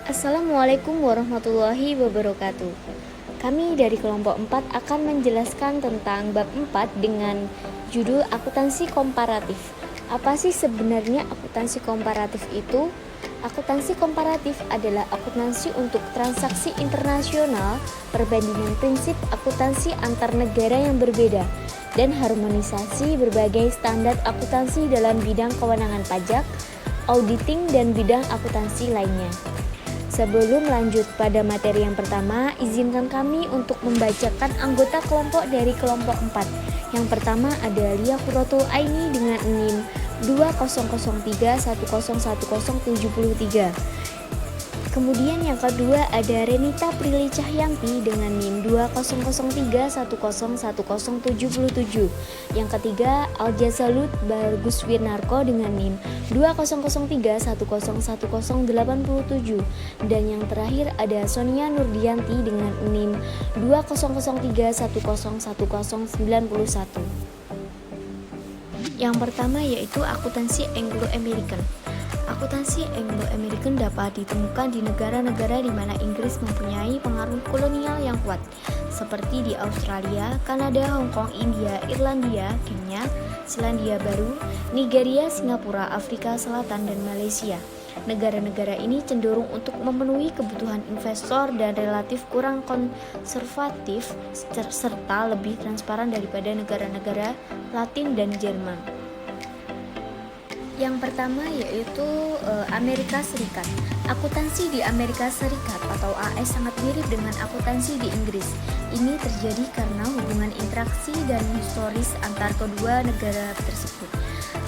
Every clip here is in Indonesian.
Assalamualaikum warahmatullahi wabarakatuh. Kami dari kelompok 4 akan menjelaskan tentang bab 4 dengan judul akuntansi komparatif. Apa sih sebenarnya akuntansi komparatif itu? Akuntansi komparatif adalah akuntansi untuk transaksi internasional, perbandingan prinsip akuntansi antar negara yang berbeda, dan harmonisasi berbagai standar akuntansi dalam bidang kewenangan pajak, auditing, dan bidang akuntansi lainnya. Sebelum lanjut pada materi yang pertama, izinkan kami untuk membacakan anggota kelompok dari kelompok 4. Yang pertama ada Lia Kuroto Aini dengan NIM 2003101073. Kemudian yang kedua ada Renita Prilly Cahyanti dengan NIM 200310101077. Yang ketiga Aljazalut Bagus Wirnarko dengan NIM 200310101087. Dan yang terakhir ada Sonia Nurdianti dengan NIM 200310101091. Yang pertama yaitu akuntansi Anglo-American. Akuntansi Anglo-American dapat ditemukan di negara-negara di mana Inggris mempunyai pengaruh kolonial yang kuat, seperti di Australia, Kanada, Hong Kong, India, Irlandia, Kenya, Selandia Baru, Nigeria, Singapura, Afrika Selatan, dan Malaysia. Negara-negara ini cenderung untuk memenuhi kebutuhan investor dan relatif kurang konservatif serta lebih transparan daripada negara-negara Latin dan Jerman. Yang pertama yaitu Amerika Serikat. Akuntansi di Amerika Serikat atau AS sangat mirip dengan akuntansi di Inggris. Ini terjadi karena hubungan interaksi dan historis antar kedua negara tersebut.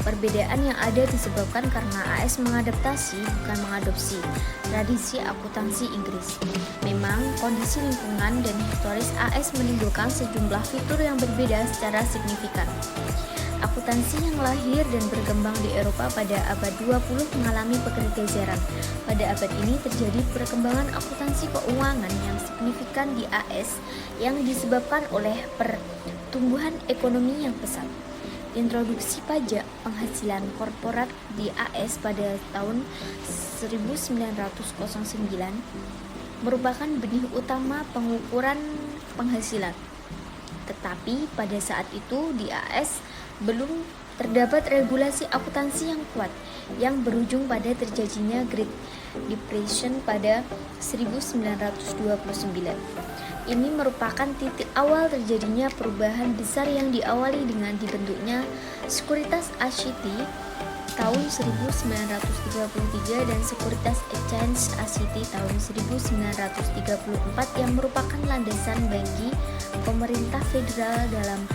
Perbedaan yang ada disebabkan karena AS mengadaptasi bukan mengadopsi tradisi akuntansi Inggris. Memang kondisi lingkungan dan historis AS menimbulkan sejumlah fitur yang berbeda secara signifikan. Akuntansi yang lahir dan berkembang di Eropa pada abad 20 mengalami pergeseran. Pada abad ini terjadi perkembangan akuntansi keuangan yang signifikan di AS yang disebabkan oleh pertumbuhan ekonomi yang pesat. Introduksi pajak penghasilan korporat di AS pada tahun 1909 merupakan benih utama pengukuran penghasilan. Tetapi pada saat itu di AS belum terdapat regulasi akuntansi yang kuat yang berujung pada terjadinya Great Depression pada 1929. Ini merupakan titik awal terjadinya perubahan besar yang diawali dengan dibentuknya Sekuritas Asciti tahun 1933 dan Sekuritas Exchange Asciti tahun 1934 yang merupakan landasan bagi pemerintah federal dalam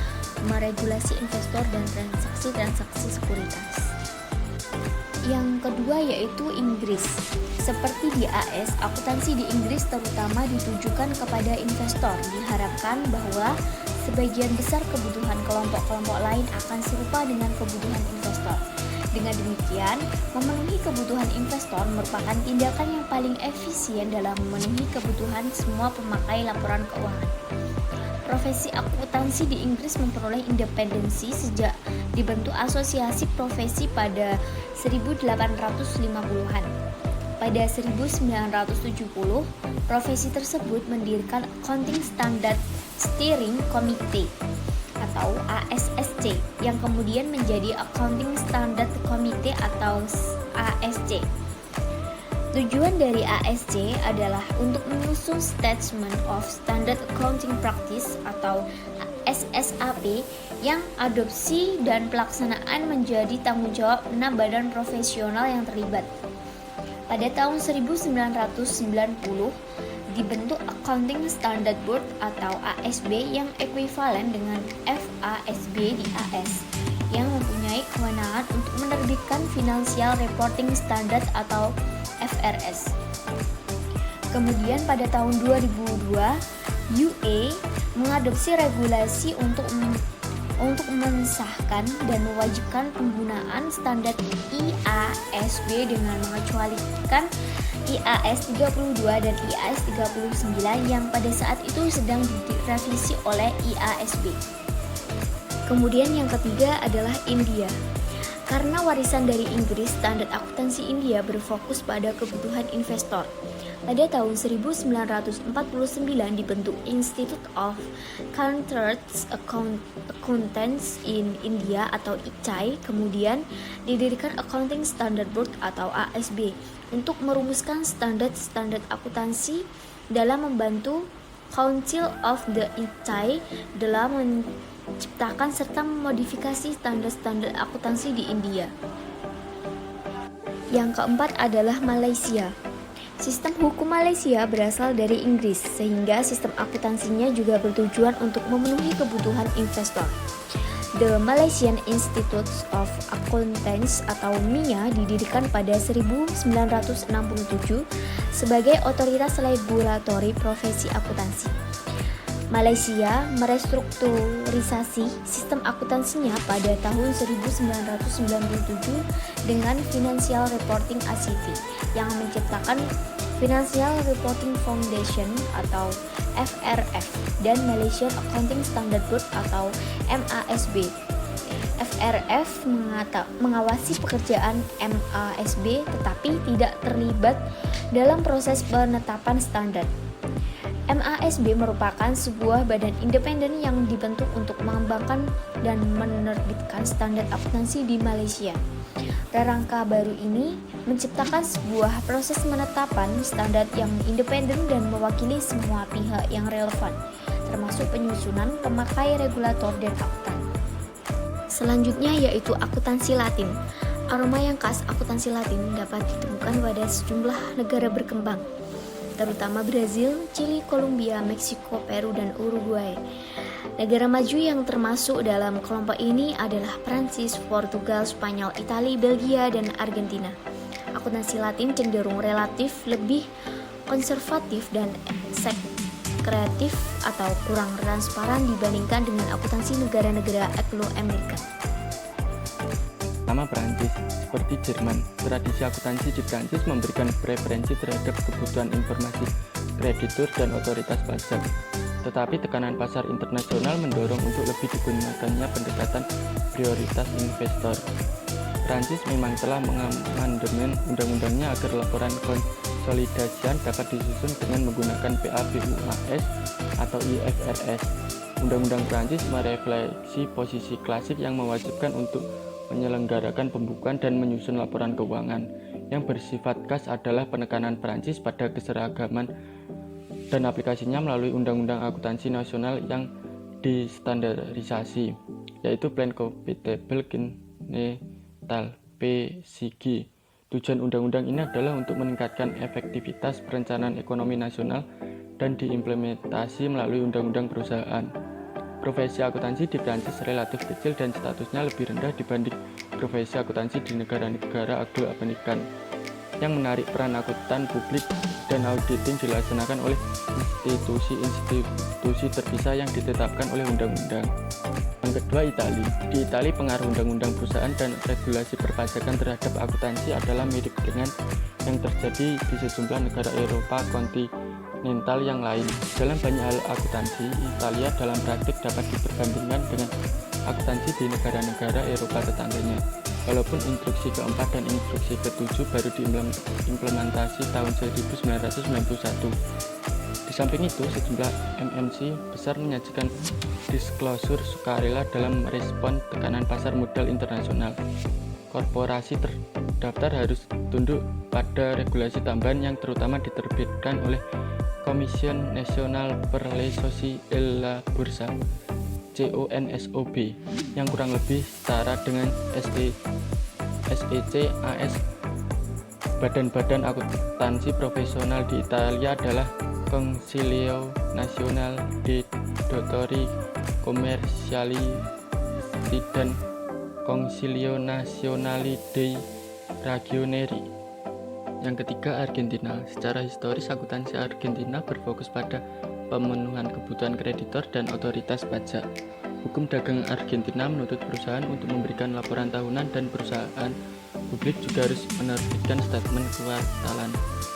meregulasi investor dan transaksi-transaksi sekuritas. Yang kedua yaitu Inggris. Seperti di AS, akuntansi di Inggris terutama ditujukan kepada investor. Diharapkan bahwa sebagian besar kebutuhan kelompok-kelompok lain akan serupa dengan kebutuhan investor. Dengan demikian, memenuhi kebutuhan investor merupakan tindakan yang paling efisien dalam memenuhi kebutuhan semua pemakai laporan keuangan. Profesi akuntansi di Inggris memperoleh independensi sejak dibentuk asosiasi profesi pada 1850-an. Pada 1970, profesi tersebut mendirikan Accounting Standard Steering Committee atau ASSC yang kemudian menjadi Accounting Standard Committee atau ASC. Tujuan dari ASC adalah untuk menyusun Statement of Standard Accounting Practice atau SSAP yang adopsi dan pelaksanaan menjadi tanggung jawab 6 badan profesional yang terlibat. Pada tahun 1990 dibentuk Accounting Standard Board atau ASB yang ekuivalen dengan FASB di AS yang mempunyai kewenangan untuk menerbitkan Financial Reporting Standard atau FRS. Kemudian pada tahun 2002, UA mengadopsi regulasi untuk mensahkan dan mewajibkan penggunaan standar IASB dengan mengecualikan IAS 32 dan IAS 39 yang pada saat itu sedang direvisi oleh IASB. Kemudian yang ketiga adalah India. Karena warisan dari Inggris, standar akuntansi India berfokus pada kebutuhan investor. Pada tahun 1949 dibentuk Institute of Chartered Accountants in India atau ICAI, kemudian didirikan Accounting Standard Board atau ASB untuk merumuskan standar-standar akuntansi dalam membantu Council of the ICAI dalam menciptakan serta memodifikasi standar-standar akuntansi di India. Yang keempat adalah Malaysia. Sistem hukum Malaysia berasal dari Inggris, sehingga sistem akuntansinya juga bertujuan untuk memenuhi kebutuhan investor. The Malaysian Institute of Accountants atau MIA didirikan pada 1967 sebagai otoritas regulatori profesi akuntansi. Malaysia merestrukturisasi sistem akuntansinya pada tahun 1997 dengan Financial Reporting ACT yang menciptakan Financial Reporting Foundation atau FRF dan Malaysian Accounting Standard Board atau MASB. FRF mengawasi pekerjaan MASB tetapi tidak terlibat dalam proses penetapan standar. MASB merupakan sebuah badan independen yang dibentuk untuk mengembangkan dan menerbitkan standar akuntansi di Malaysia. Rangka baru ini menciptakan sebuah proses penetapan standar yang independen dan mewakili semua pihak yang relevan, termasuk penyusunan, pemakai, regulator, dan akuntan. Selanjutnya yaitu akuntansi Latin. Aroma yang khas akuntansi Latin dapat ditemukan pada sejumlah negara berkembang, terutama Brazil, Chili, Kolombia, Meksiko, Peru, dan Uruguay. Negara maju yang termasuk dalam kelompok ini adalah Prancis, Portugal, Spanyol, Italia, Belgia, dan Argentina. Akuntansi Latin cenderung relatif lebih konservatif dan sekretif atau kurang transparan dibandingkan dengan akuntansi negara-negara Anglo-Amerika. Nama Prancis, seperti Jerman, tradisi akuntansi di Prancis memberikan preferensi terhadap kebutuhan informasi kreditur dan otoritas pajak. Tetapi tekanan pasar internasional mendorong untuk lebih digunakannya pendekatan prioritas investor. Prancis memang telah mengamandemen undang-undangnya agar laporan konsolidasian dapat disusun dengan menggunakan PABUAS atau IFRS. Undang-undang Prancis merefleksi posisi klasik yang mewajibkan untuk menyelenggarakan pembukuan dan menyusun laporan keuangan. Yang bersifat khas adalah penekanan Prancis pada keseragaman dan aplikasinya melalui Undang-Undang Akuntansi Nasional yang distandarisasi, yaitu Plan Comptable General (PCG). Tujuan undang-undang ini adalah untuk meningkatkan efektivitas perencanaan ekonomi nasional dan diimplementasi melalui undang-undang perusahaan. Profesi akuntansi di Prancis relatif kecil dan statusnya lebih rendah dibanding profesi akuntansi di negara-negara Anglo-Amerikan. Yang menarik, peran akuntan publik dan auditing dilaksanakan oleh institusi-institusi terpisah yang ditetapkan oleh undang-undang. Yang kedua, Italia. Di Italia, pengaruh undang-undang perusahaan dan regulasi perpajakan terhadap akuntansi adalah mirip dengan yang terjadi di sejumlah negara Eropa kontinental yang lain. Dalam banyak hal akuntansi, Italia dalam praktik dapat diperbandingkan dengan akuntansi di negara-negara Eropa tetangganya. Walaupun instruksi keempat dan instruksi ketujuh baru diimplementasi tahun 1991. Di samping itu, sejumlah MNC besar menyajikan disklosur sukarela dalam merespon tekanan pasar modal internasional. Korporasi terdaftar harus tunduk pada regulasi tambahan yang terutama diterbitkan oleh Commission Nationale per les Sociétés et la Bourse (CONSOB) yang kurang lebih setara dengan SEC AS. Badan-badan akuntansi profesional di Italia adalah Consiglio Nazionale dei Dottori Commerciali dan Consiglio Nazionale dei Ragionieri. Yang ketiga, Argentina. Secara historis, akuntansi Argentina berfokus pada pemenuhan kebutuhan kreditor dan otoritas pajak. Hukum dagang Argentina menuntut perusahaan untuk memberikan laporan tahunan dan perusahaan publik juga harus menerbitkan statement kuartalan.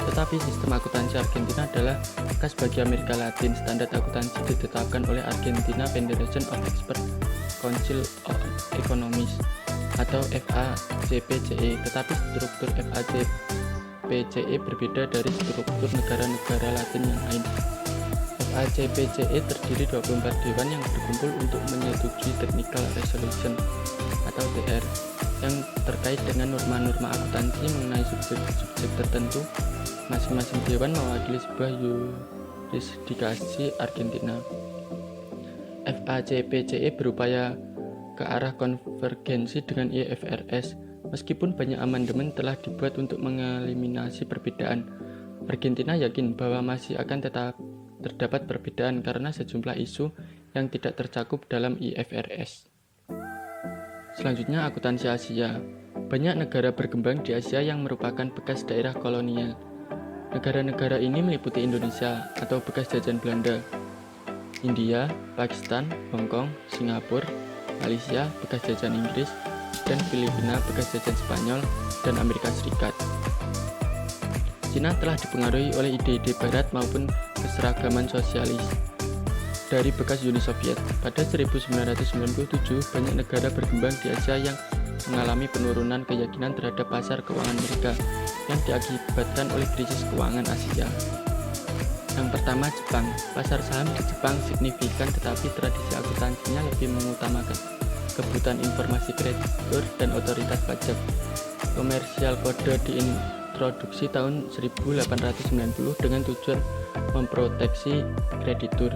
Tetapi sistem akuntansi Argentina adalah khas bagi Amerika Latin. Standar akuntansi ditetapkan oleh Argentina Federation of Expert Council of Economists atau FACPCE, tetapi struktur FACPCE berbeda dari struktur negara-negara Latin yang lain. FACPCE terdiri 24 dewan yang berkumpul untuk menyetujui Technical Resolution atau TR yang terkait dengan norma-norma akuntansi mengenai subjek-subjek tertentu. Masing-masing dewan mewakili sebuah yurisdikasi Argentina. FACPCE berupaya ke arah konvergensi dengan IFRS, meskipun banyak amandemen telah dibuat untuk mengeliminasi perbedaan. Argentina yakin bahwa masih akan tetap terdapat perbedaan karena sejumlah isu yang tidak tercakup dalam IFRS. Selanjutnya, akuntansi Asia. Banyak negara berkembang di Asia yang merupakan bekas daerah kolonial. Negara-negara ini meliputi Indonesia atau bekas jajahan Belanda, India, Pakistan, Hong Kong, Singapura, Malaysia, bekas jajahan Inggris, dan Filipina, bekas jajahan Spanyol dan Amerika Serikat. Cina telah dipengaruhi oleh ide-ide Barat maupun keseragaman sosialis dari bekas Uni Soviet. Pada 1997, banyak negara berkembang di Asia yang mengalami penurunan keyakinan terhadap pasar keuangan mereka yang diakibatkan oleh krisis keuangan Asia. Yang pertama, Jepang. Pasar saham di Jepang signifikan, tetapi tradisi akuntansinya lebih mengutamakan kebutuhan informasi kreditur dan otoritas pajak. Komersial kode diintroduksi tahun 1890 dengan tujuan memproteksi kreditur.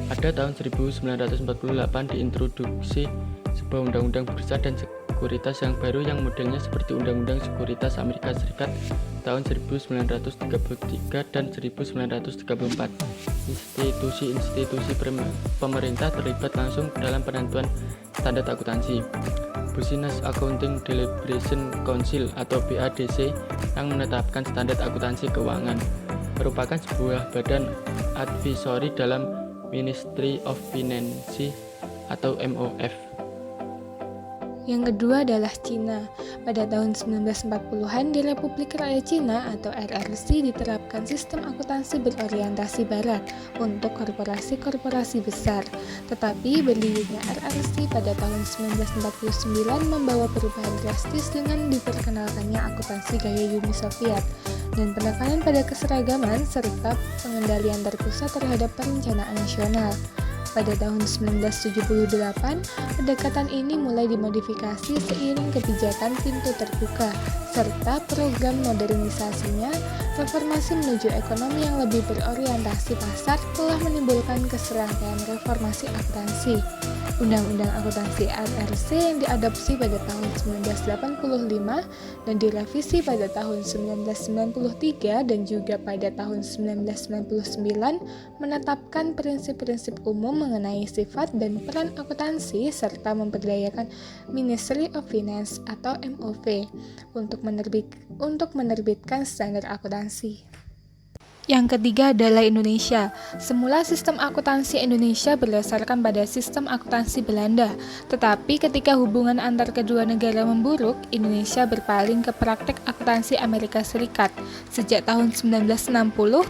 Pada tahun 1948 diintroduksi sebuah undang-undang bursa dan sekuritas yang baru yang modelnya seperti Undang-Undang Sekuritas Amerika Serikat tahun 1933 dan 1934. Institusi-institusi pemerintah terlibat langsung dalam penentuan standar akuntansi. Business Accounting Deliberation Council atau BADC yang menetapkan standar akuntansi keuangan merupakan sebuah badan advisory dalam Ministry of Finance atau MOF. Yang kedua adalah Cina. Pada tahun 1940-an di Republik Rakyat Cina atau RRC diterapkan sistem akuntansi berorientasi barat untuk korporasi-korporasi besar. Tetapi berdirinya RRC pada tahun 1949 membawa perubahan drastis dengan diperkenalkannya akuntansi gaya Uni Soviet dan penekanan pada keseragaman serta pengendalian terpusat terhadap perencanaan nasional. Pada tahun 1978, pendekatan ini mulai dimodifikasi seiring kebijakan pintu terbuka, serta program modernisasinya. Reformasi menuju ekonomi yang lebih berorientasi pasar telah menimbulkan keserangkaian reformasi akuntansi. Undang-Undang Akuntansi RRC yang diadopsi pada tahun 1985 dan direvisi pada tahun 1993 dan juga pada tahun 1999 menetapkan prinsip-prinsip umum mengenai sifat dan peran akuntansi serta memberdayakan Ministry of Finance atau MOF untuk menerbitkan standar akuntansi. Yang ketiga adalah Indonesia. Semula sistem akuntansi Indonesia berdasarkan pada sistem akuntansi Belanda, tetapi ketika hubungan antar kedua negara memburuk, Indonesia berpaling ke praktek akuntansi Amerika Serikat. Sejak tahun 1960,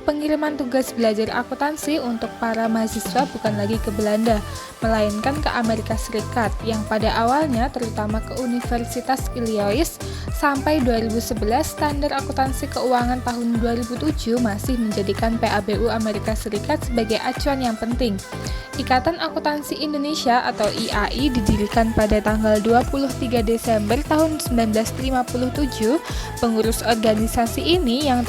pengiriman tugas belajar akuntansi untuk para mahasiswa bukan lagi ke Belanda, melainkan ke Amerika Serikat, yang pada awalnya terutama ke Universitas Illinois. Sampai 2011, standar akuntansi keuangan tahun 2007 masih menjadikan PABU Amerika Serikat sebagai acuan yang penting. Ikatan Akuntansi Indonesia atau IAI didirikan pada tanggal 23 Desember tahun 1957. Pengurus organisasi ini yang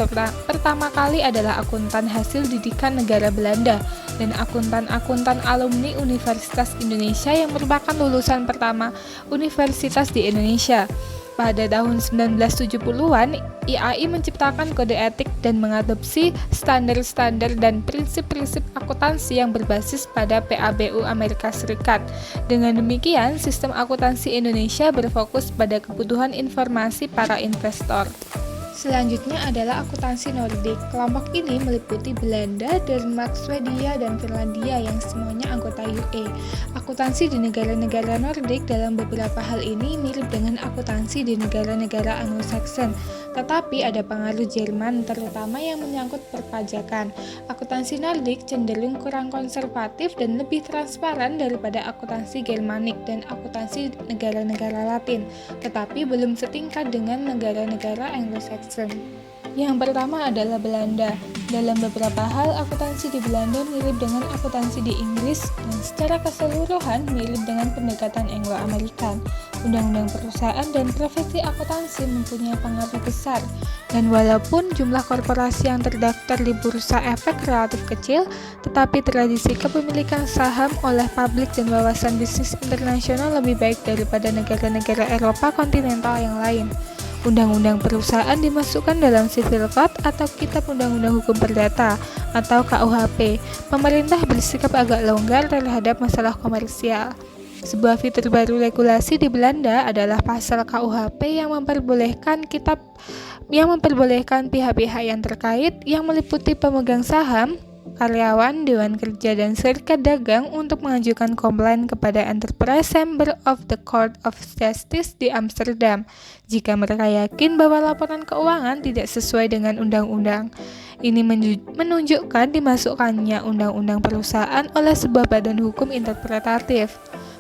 pertama kali adalah akuntan hasil didikan negara Belanda dan akuntan-akuntan alumni Universitas Indonesia yang merupakan lulusan pertama universitas di Indonesia. Pada tahun 1970-an, IAI menciptakan kode etik dan mengadopsi standar-standar dan prinsip-prinsip akuntansi yang berbasis pada PABU Amerika Serikat. Dengan demikian, sistem akuntansi Indonesia berfokus pada kebutuhan informasi para investor. Selanjutnya adalah akuntansi Nordik. Kelompok ini meliputi Belanda, Denmark, Swedia, dan Finlandia yang semuanya anggota UE. Akuntansi di negara-negara Nordik dalam beberapa hal ini mirip dengan akuntansi di negara-negara Anglo-Saxon, tetapi ada pengaruh Jerman terutama yang menyangkut perpajakan. Akuntansi Nordik cenderung kurang konservatif dan lebih transparan daripada akuntansi Germanik dan akuntansi negara-negara Latin, tetapi belum setingkat dengan negara-negara Anglo-Saxon. Yang pertama adalah Belanda. Dalam beberapa hal, akuntansi di Belanda mirip dengan akuntansi di Inggris dan secara keseluruhan mirip dengan pendekatan Anglo-Amerikan. Undang-undang perusahaan dan profesi akuntansi mempunyai pengaruh besar, dan walaupun jumlah korporasi yang terdaftar di Bursa Efek relatif kecil, tetapi tradisi kepemilikan saham oleh publik dan wawasan bisnis internasional lebih baik daripada negara-negara Eropa kontinental yang lain. Undang-undang perusahaan dimasukkan dalam Civil Code atau Kitab Undang-Undang Hukum Perdata atau KUHP. Pemerintah bersikap agak longgar terhadap masalah komersial. Sebuah fitur baru regulasi di Belanda adalah pasal KUHP yang memperbolehkan pihak-pihak yang terkait yang meliputi pemegang saham, karyawan, dewan kerja, dan serikat dagang untuk mengajukan komplain kepada Enterprise Chamber of the Court of Justice di Amsterdam jika mereka yakin bahwa laporan keuangan tidak sesuai dengan undang-undang. Ini menunjukkan dimasukkannya undang-undang perusahaan oleh sebuah badan hukum interpretatif.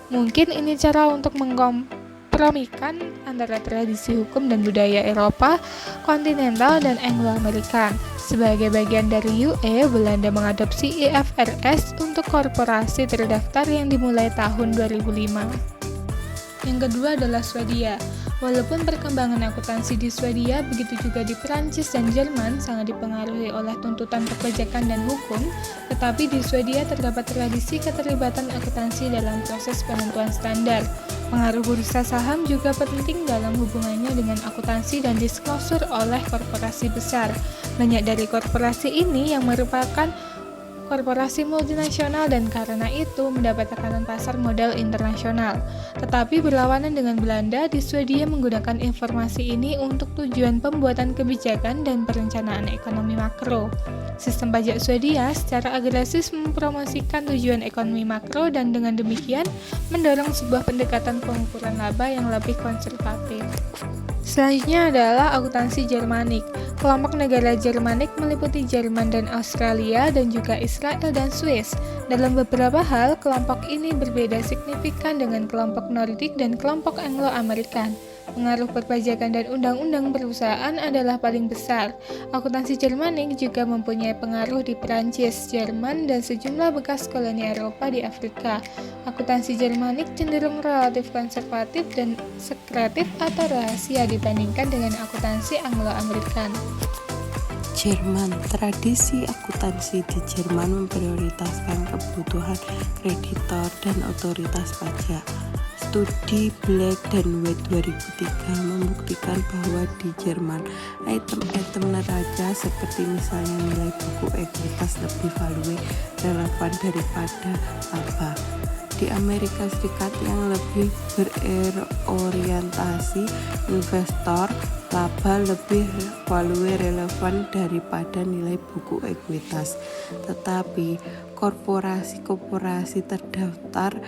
Mungkin ini cara untuk mengkompromikan antara tradisi hukum dan budaya Eropa, kontinental, dan Anglo-Amerikan. Sebagai bagian dari UE, Belanda mengadopsi IFRS untuk korporasi terdaftar yang dimulai tahun 2005. Yang kedua adalah Swedia. Walaupun perkembangan akuntansi di Swedia, begitu juga di Perancis dan Jerman, sangat dipengaruhi oleh tuntutan perpajakan dan hukum, tetapi di Swedia terdapat tradisi keterlibatan akuntansi dalam proses penentuan standar. Pengaruh bursa saham juga penting dalam hubungannya dengan akuntansi dan disklosur oleh korporasi besar. Banyak dari korporasi ini yang merupakan korporasi multinasional dan karena itu mendapat tekanan pasar modal internasional. Tetapi berlawanan dengan Belanda, di Swedia menggunakan informasi ini untuk tujuan pembuatan kebijakan dan perencanaan ekonomi makro. Sistem pajak Swedia secara agresif mempromosikan tujuan ekonomi makro dan dengan demikian mendorong sebuah pendekatan pengukuran laba yang lebih konservatif. Selanjutnya adalah akuntansi Germanik. Kelompok negara Germanik meliputi Jerman dan Australia dan juga Israel dan Swiss. Dalam beberapa hal, kelompok ini berbeda signifikan dengan kelompok Nordik dan kelompok Anglo-Amerikan. Pengaruh perpajakan dan undang-undang perusahaan adalah paling besar. Akuntansi Germanik juga mempunyai pengaruh di Perancis, Jerman, dan sejumlah bekas koloni Eropa di Afrika. Akuntansi Germanik cenderung relatif konservatif dan sekretif atau rahasia dibandingkan dengan akuntansi Anglo-Amerikan. Jerman. Tradisi akuntansi di Jerman memprioritaskan kebutuhan kreditor dan otoritas pajak. Studi Black dan White 2003 membuktikan bahwa di Jerman, item-item neraca seperti misalnya nilai buku ekuitas lebih value relevan daripada laba. Di Amerika Serikat yang lebih berorientasi investor, laba lebih value relevan daripada nilai buku ekuitas. Tetapi korporasi-korporasi terdaftar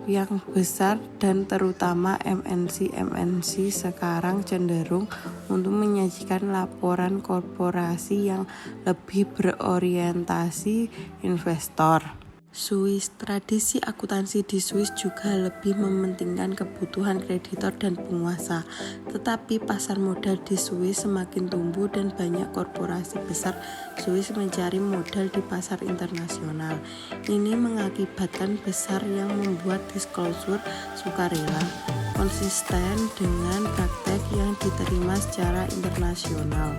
yang besar dan terutama MNC sekarang cenderung untuk menyajikan laporan korporasi yang lebih berorientasi investor. Swiss. Tradisi akuntansi di Swiss juga lebih mementingkan kebutuhan kreditor dan penguasa. Tetapi pasar modal di Swiss semakin tumbuh dan banyak korporasi besar Swiss mencari modal di pasar internasional. Ini mengakibatkan besar yang membuat disklosur sukarela konsisten dengan praktek yang diterima secara internasional.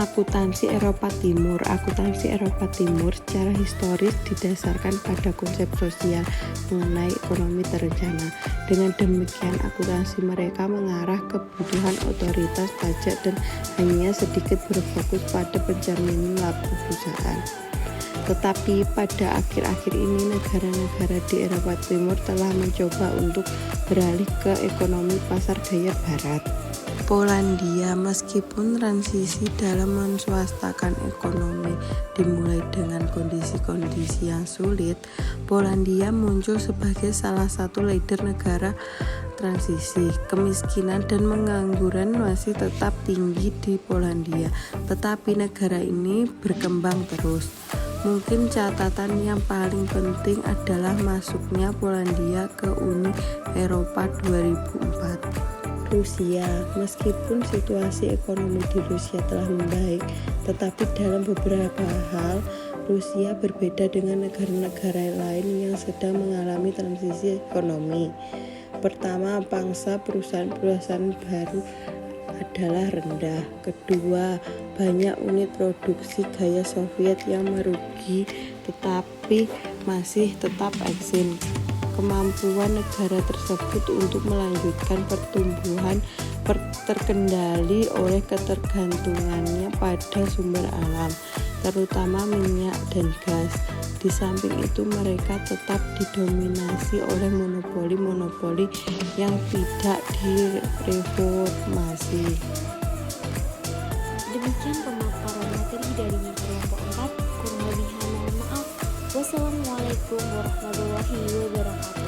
Akuntansi Eropa Timur. Akuntansi Eropa Timur secara historis didasarkan pada konsep sosial mengenai ekonomi terencana. Dengan demikian, akuntansi mereka mengarah kebutuhan otoritas pajak dan hanya sedikit berfokus pada penjaminan laba perusahaan. Tetapi pada akhir-akhir ini negara-negara di Eropa Timur telah mencoba untuk beralih ke ekonomi pasar gaya barat. Polandia, meskipun transisi dalam menswastakan ekonomi dimulai dengan kondisi-kondisi yang sulit, Polandia muncul sebagai salah satu leader negara transisi. Kemiskinan dan pengangguran masih tetap tinggi di Polandia, tetapi negara ini berkembang terus. Mungkin catatan yang paling penting adalah masuknya Polandia ke Uni Eropa 2004. Rusia, meskipun situasi ekonomi di Rusia telah membaik, tetapi dalam beberapa hal Rusia berbeda dengan negara-negara lain yang sedang mengalami transisi ekonomi. Pertama, pangsa perusahaan-perusahaan baru adalah rendah. Kedua, banyak unit produksi gaya Soviet yang merugi tetapi masih tetap eksis. Kemampuan negara tersebut untuk melanjutkan pertumbuhan terkendali oleh ketergantungannya pada sumber alam, terutama minyak dan gas. Di samping itu mereka tetap didominasi oleh monopoli-monopoli yang tidak direformasi. Demikian pemaparan materi dari kelompok 4. Kurang lebihnya mohon maaf. Wassalamualaikum warahmatullahi wabarakatuh.